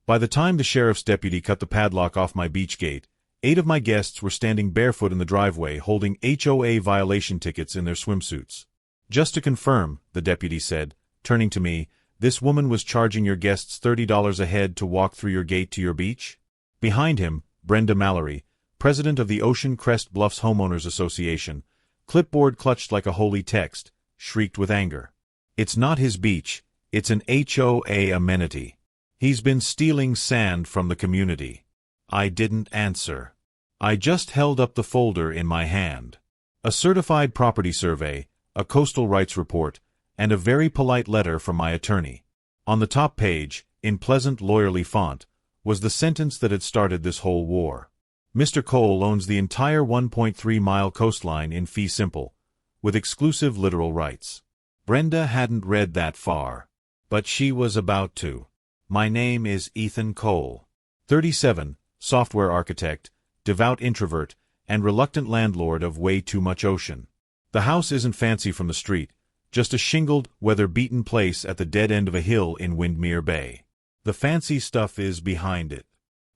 By the time the sheriff's deputy cut the padlock off my beach gate, 8 of my guests were standing barefoot in the driveway holding HOA violation tickets in their swimsuits. "Just to confirm," the deputy said, turning to me, "this woman was charging your guests $30 a head to walk through your gate to your beach?" Behind him, Brenda Mallerie, president of the Ocean Crest Bluffs Homeowners Association, clipboard clutched like a holy text, shrieked with anger. "It's not his beach, it's an HOA amenity. He's been stealing sand from the community." I didn't answer. I just held up the folder in my hand. A certified property survey, a coastal rights report, and a very polite letter from my attorney. On the top page, in pleasant lawyerly font, was the sentence that had started this whole war. Mr. Cole owns the entire 1.3-mile coastline in fee simple, with exclusive literal rights. Brenda hadn't read that far, but she was about to. My name is Ethan Cole, 37, software architect, devout introvert, and reluctant landlord of way too much ocean. The house isn't fancy from the street, just a shingled, weather-beaten place at the dead end of a hill in Windermere Bay. The fancy stuff is behind it.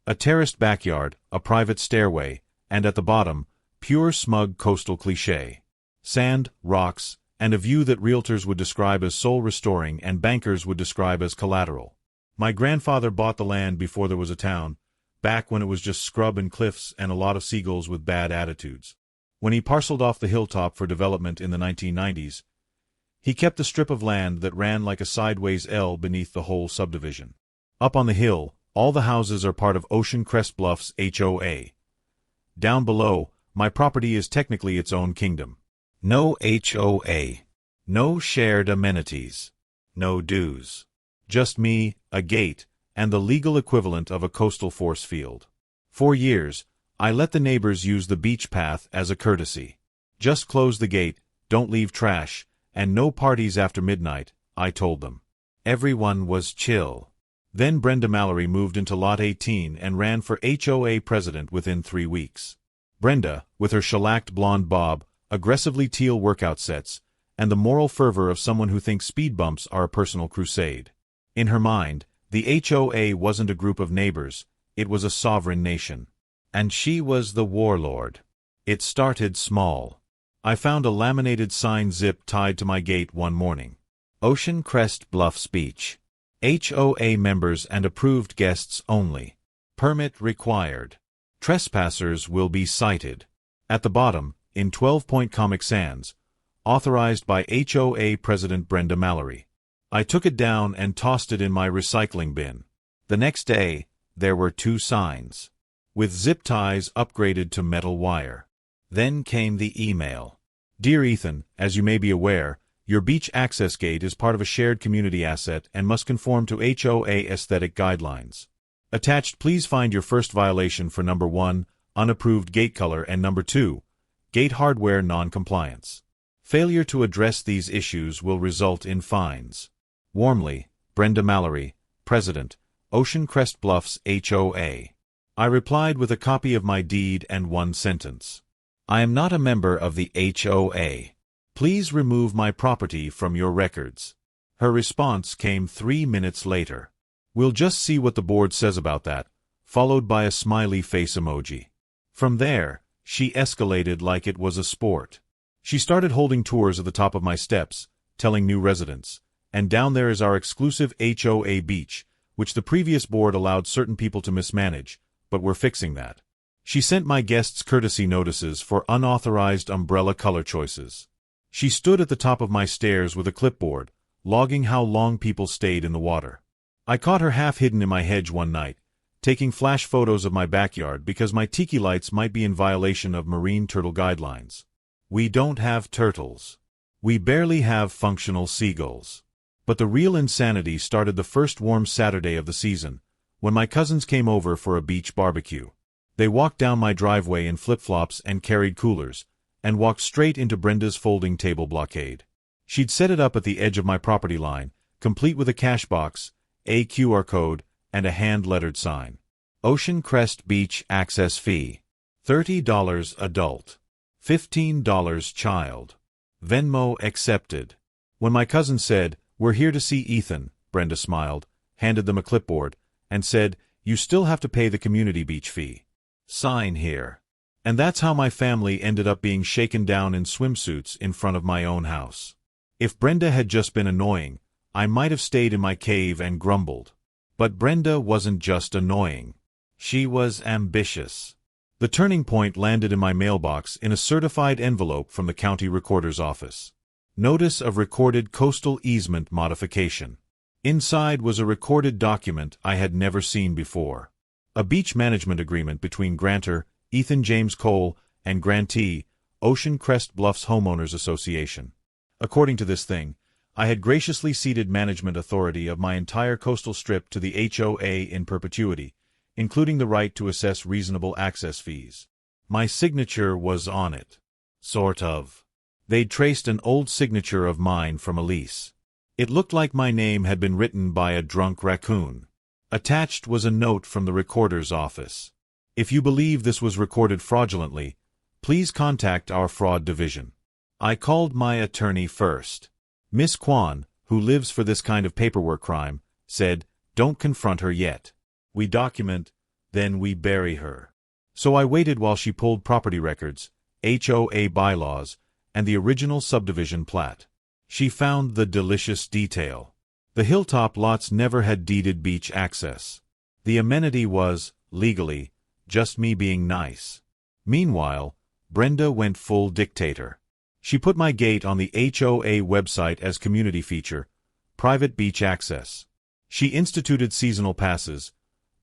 A terraced backyard, a private stairway, and at the bottom, pure smug coastal cliché. Sand, rocks, and a view that realtors would describe as soul-restoring and bankers would describe as collateral. My grandfather bought the land before there was a town, back when it was just scrub and cliffs and a lot of seagulls with bad attitudes. When he parceled off the hilltop for development in the 1990s, he kept a strip of land that ran like a sideways L beneath the whole subdivision. Up on the hill, all the houses are part of Ocean Crest Bluffs HOA. Down below, my property is technically its own kingdom. No HOA. No shared amenities. No dues. Just me, a gate, and the legal equivalent of a coastal force field. For years, I let the neighbors use the beach path as a courtesy. Just close the gate, don't leave trash, and no parties after midnight, I told them. Everyone was chill. Then Brenda Mallerie moved into Lot 18 and ran for HOA president within 3 weeks. Brenda, with her shellacked blonde bob, aggressively teal workout sets, and the moral fervor of someone who thinks speed bumps are a personal crusade. In her mind, the HOA wasn't a group of neighbors, it was a sovereign nation. And she was the warlord. It started small. I found a laminated sign zip tied to my gate one morning. Ocean Crest Bluffs Beach. HOA members and approved guests only. Permit required. Trespassers will be cited. At the bottom, in 12-point Comic Sans, authorized by HOA President Brenda Mallerie. I took it down and tossed it in my recycling bin. The next day, there were 2 signs, with zip ties upgraded to metal wire. Then came the email. Dear Ethan, as you may be aware, your beach access gate is part of a shared community asset and must conform to HOA aesthetic guidelines. Attached, please find your first violation for number 1, unapproved gate color, and number 2, gate hardware non-compliance. Failure to address these issues will result in fines. Warmly, Brenda Mallerie, President, Ocean Crest Bluffs HOA. I replied with a copy of my deed and one sentence. I am not a member of the HOA. Please remove my property from your records. Her response came 3 minutes later. We'll just see what the board says about that, followed by a smiley face emoji. From there, she escalated like it was a sport. She started holding tours at the top of my steps, telling new residents, and down there is our exclusive HOA beach, which the previous board allowed certain people to mismanage, but we're fixing that. She sent my guests courtesy notices for unauthorized umbrella color choices. She stood at the top of my stairs with a clipboard, logging how long people stayed in the water. I caught her half hidden in my hedge one night, taking flash photos of my backyard because my tiki lights might be in violation of marine turtle guidelines. We don't have turtles. We barely have functional seagulls. But the real insanity started the first warm Saturday of the season, when my cousins came over for a beach barbecue. They walked down my driveway in flip-flops and carried coolers, and walked straight into Brenda's folding table blockade. She'd set it up at the edge of my property line, complete with a cash box, a QR code, and a hand-lettered sign. Ocean Crest Beach Access Fee. $30 adult. $15 child. Venmo accepted. When my cousin said, "We're here to see Ethan," Brenda smiled, handed them a clipboard, and said, "You still have to pay the community beach fee. Sign here." And that's how my family ended up being shaken down in swimsuits in front of my own house. If Brenda had just been annoying, I might have stayed in my cave and grumbled. But Brenda wasn't just annoying. She was ambitious. The turning point landed in my mailbox in a certified envelope from the county recorder's office. Notice of recorded coastal easement modification. Inside was a recorded document I had never seen before. A beach management agreement between grantor, Ethan James Cole, and grantee, Ocean Crest Bluffs Homeowners Association. According to this thing, I had graciously ceded management authority of my entire coastal strip to the HOA in perpetuity, including the right to assess reasonable access fees. My signature was on it. Sort of. They'd traced an old signature of mine from a lease. It looked like my name had been written by a drunk raccoon. Attached was a note from the recorder's office. If you believe this was recorded fraudulently, please contact our fraud division. I called my attorney first. Miss Kwan, who lives for this kind of paperwork crime, said, "Don't confront her yet. We document, then we bury her." So I waited while she pulled property records, HOA bylaws, and the original subdivision plat. She found the delicious detail. The hilltop lots never had deeded beach access. The amenity was, legally, just me being nice. Meanwhile, Brenda went full dictator. She put my gate on the HOA website as community feature, private beach access. She instituted seasonal passes,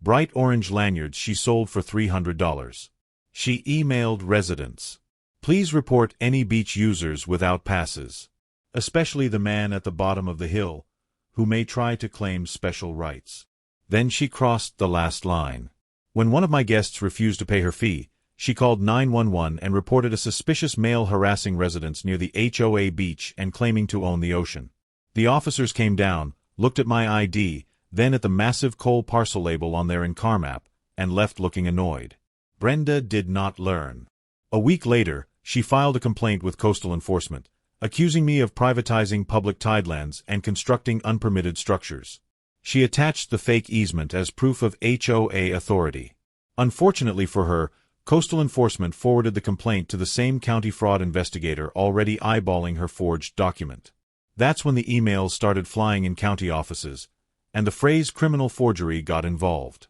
bright orange lanyards she sold for $300. She emailed residents. Please report any beach users without passes, especially the man at the bottom of the hill, who may try to claim special rights. Then she crossed the last line. When one of my guests refused to pay her fee, she called 911 and reported a suspicious male harassing residents near the HOA beach and claiming to own the ocean. The officers came down, looked at my ID, then at the massive coal parcel label on their in-car map, and left looking annoyed. Brenda did not learn. A week later, she filed a complaint with coastal enforcement, accusing me of privatizing public tidelands and constructing unpermitted structures. She attached the fake easement as proof of HOA authority. Unfortunately for her, coastal enforcement forwarded the complaint to the same county fraud investigator already eyeballing her forged document. That's when the emails started flying in county offices, and the phrase criminal forgery got involved.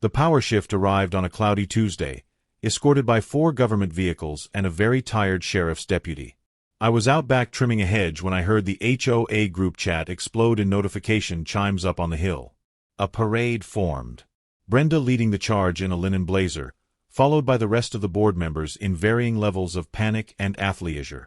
The power shift arrived on a cloudy Tuesday, escorted by 4 government vehicles and a very tired sheriff's deputy. I was out back trimming a hedge when I heard the HOA group chat explode in notification chimes up on the hill. A parade formed. Brenda leading the charge in a linen blazer, followed by the rest of the board members in varying levels of panic and athleisure.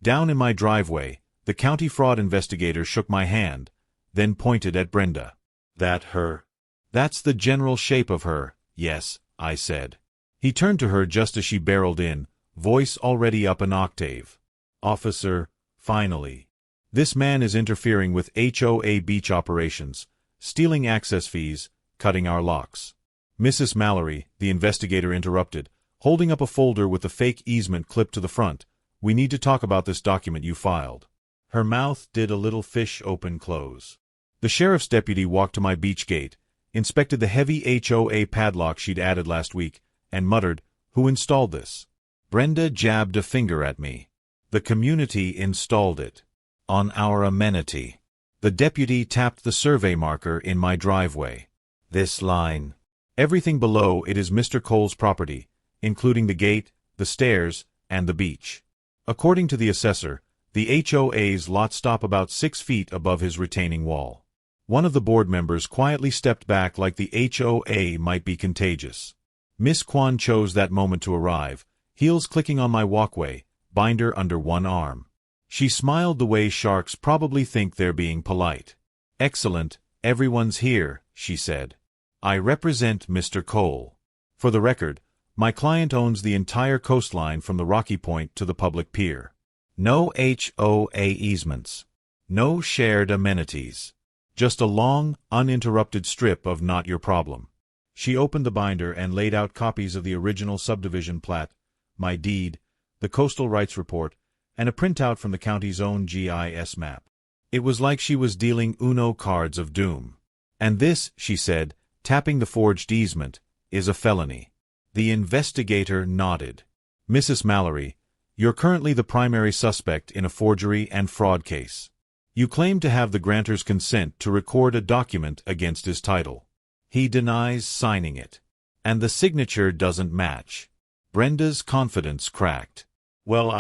Down in my driveway, the county fraud investigator shook my hand, then pointed at Brenda. "That her?" "That's the general shape of her, yes," I said. He turned to her just as she barreled in, voice already up an octave. "Officer, finally. This man is interfering with HOA beach operations, stealing access fees, cutting our locks." Mrs. Mallerie, the investigator interrupted, holding up a folder with the fake easement clipped to the front. "We need to talk about this document you filed." Her mouth did a little fish open-close. The sheriff's deputy walked to my beach gate, inspected the heavy HOA padlock she'd added last week, and muttered, "Who installed this?" Brenda jabbed a finger at me. "The community installed it. On our amenity." The deputy tapped the survey marker in my driveway. "This line. Everything below it is Mr. Cole's property, including the gate, the stairs, and the beach. According to the assessor, the HOA's lot stop about 6 feet above his retaining wall." One of the board members quietly stepped back like the HOA might be contagious. Miss Kwan chose that moment to arrive, heels clicking on my walkway, binder under one arm. She smiled the way sharks probably think they're being polite. "Excellent, everyone's here," she said. "I represent Mr. Cole. For the record, my client owns the entire coastline from the Rocky Point to the public pier. No HOA easements. No shared amenities. Just a long, uninterrupted strip of not your problem." She opened the binder and laid out copies of the original subdivision plat, my deed, the coastal rights report, and a printout from the county's own GIS map. It was like she was dealing Uno cards of doom. "And this," she said, tapping the forged easement, is a felony. The investigator nodded. Mrs. Mallerie, you're currently the primary suspect in a forgery and fraud case. You claim to have the grantor's consent to record a document against his title. He denies signing it. And the signature doesn't match. Brenda's confidence cracked. Well,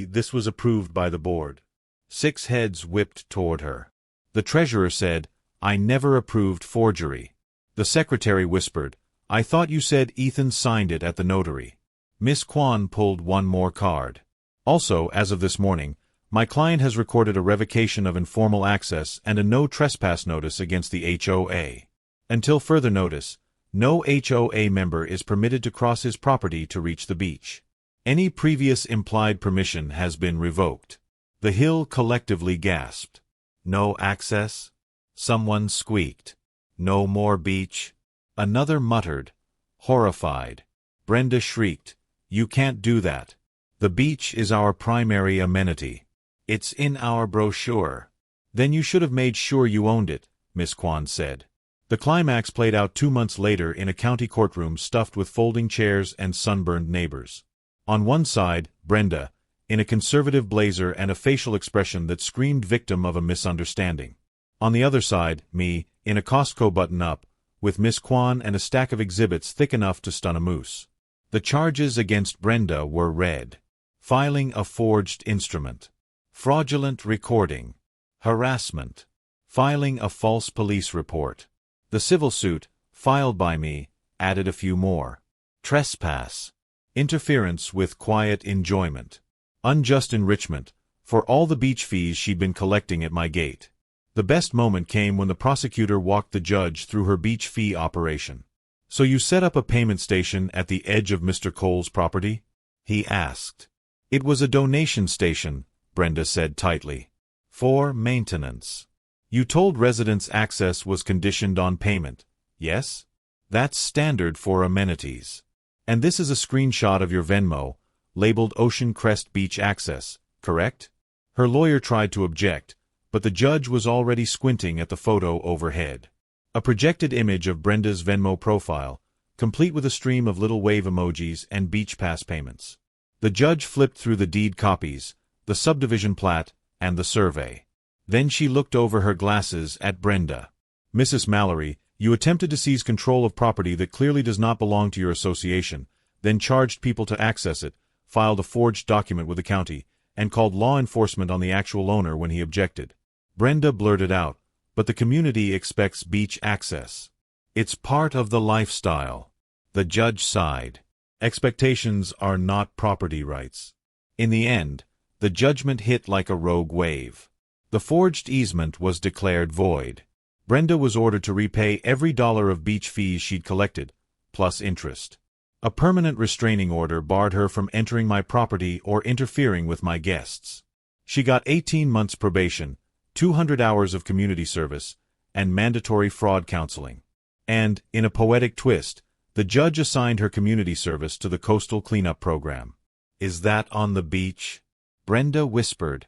this was approved by the board. 6 heads whipped toward her. The treasurer said, I never approved forgery. The secretary whispered, I thought you said Ethan signed it at the notary. Miss Kwan pulled one more card. Also, as of this morning, my client has recorded a revocation of informal access and a no trespass notice against the HOA. Until further notice, no HOA member is permitted to cross his property to reach the beach. Any previous implied permission has been revoked. The Hill collectively gasped. No access? Someone squeaked. No more beach? Another muttered, horrified. Brenda shrieked, You can't do that. The beach is our primary amenity. It's in our brochure. Then you should have made sure you owned it, Miss Kwan said. The climax played out 2 months later in a county courtroom stuffed with folding chairs and sunburned neighbors. On one side, Brenda, in a conservative blazer and a facial expression that screamed victim of a misunderstanding. On the other side, me, in a Costco button-up, with Miss Kwan and a stack of exhibits thick enough to stun a moose. The charges against Brenda were read. Filing a forged instrument. Fraudulent recording. Harassment. Filing a false police report. The civil suit, filed by me, added a few more. Trespass. Interference with quiet enjoyment. Unjust enrichment, for all the beach fees she'd been collecting at my gate. The best moment came when the prosecutor walked the judge through her beach fee operation. So you set up a payment station at the edge of Mr. Cole's property? He asked. It was a donation station, Brenda said tightly. For maintenance. You told residents access was conditioned on payment, yes? That's standard for amenities. And this is a screenshot of your Venmo, labeled Ocean Crest Beach Access, correct? Her lawyer tried to object, but the judge was already squinting at the photo overhead. A projected image of Brenda's Venmo profile, complete with a stream of little wave emojis and beach pass payments. The judge flipped through the deed copies, the subdivision plat, and the survey. Then she looked over her glasses at Brenda. Mrs. Mallerie, you attempted to seize control of property that clearly does not belong to your association, then charged people to access it, filed a forged document with the county, and called law enforcement on the actual owner when he objected. Brenda blurted out, but the community expects beach access. It's part of the lifestyle. The judge sighed. Expectations are not property rights. In the end, the judgment hit like a rogue wave. The forged easement was declared void. Brenda was ordered to repay every dollar of beach fees she'd collected, plus interest. A permanent restraining order barred her from entering my property or interfering with my guests. She got 18 months probation, 200 hours of community service, and mandatory fraud counseling. And, in a poetic twist, the judge assigned her community service to the coastal cleanup program. Is that on the beach? Brenda whispered,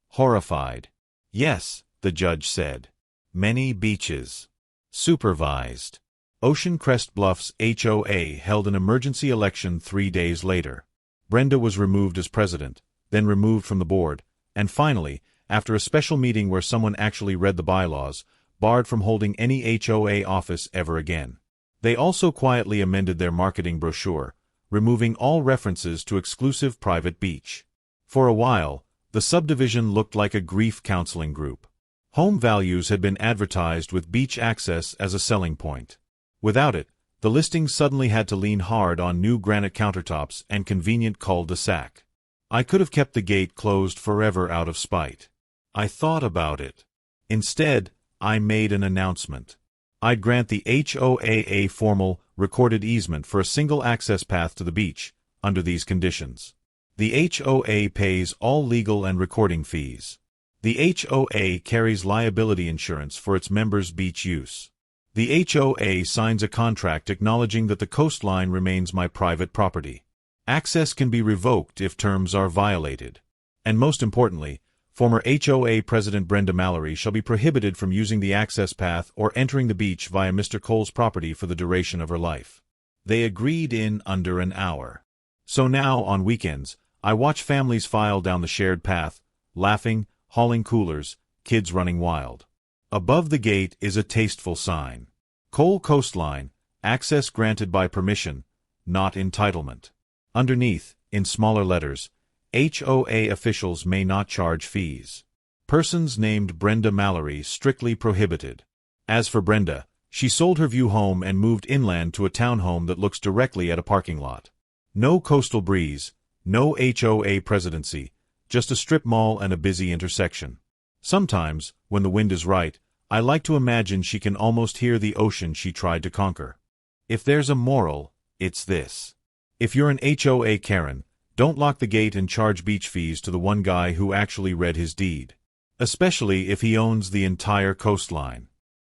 horrified. Yes, the judge said. Many beaches. Supervised. Ocean Crest Bluffs HOA held an emergency election 3 days later. Brenda was removed as president, then removed from the board, and finally, after a special meeting where someone actually read the bylaws, barred from holding any HOA office ever again. They also quietly amended their marketing brochure, removing all references to exclusive private beach. For a while, the subdivision looked like a grief counseling group. Home values had been advertised with beach access as a selling point. Without it, the listing suddenly had to lean hard on new granite countertops and convenient cul-de-sac. I could have kept the gate closed forever out of spite. I thought about it. Instead, I made an announcement. I'd grant the HOA a formal, recorded easement for a single access path to the beach, under these conditions. The HOA pays all legal and recording fees. The HOA carries liability insurance for its members' beach use. The HOA signs a contract acknowledging that the coastline remains my private property. Access can be revoked if terms are violated. And most importantly, Former HOA President Brenda Mallerie shall be prohibited from using the access path or entering the beach via Mr. Cole's property for the duration of her life. They agreed in under an hour. So now, on weekends, I watch families file down the shared path, laughing, hauling coolers, kids running wild. Above the gate is a tasteful sign. Cole Coastline, access granted by permission, not entitlement. Underneath, in smaller letters, HOA officials may not charge fees. Persons named Brenda Mallerie strictly prohibited. As for Brenda, she sold her view home and moved inland to a townhome that looks directly at a parking lot. No coastal breeze, no HOA presidency, just a strip mall and a busy intersection. Sometimes, when the wind is right, I like to imagine she can almost hear the ocean she tried to conquer. If there's a moral, it's this. If you're an HOA Karen, don't lock the gate and charge beach fees to the one guy who actually read his deed. Especially if he owns the entire coastline.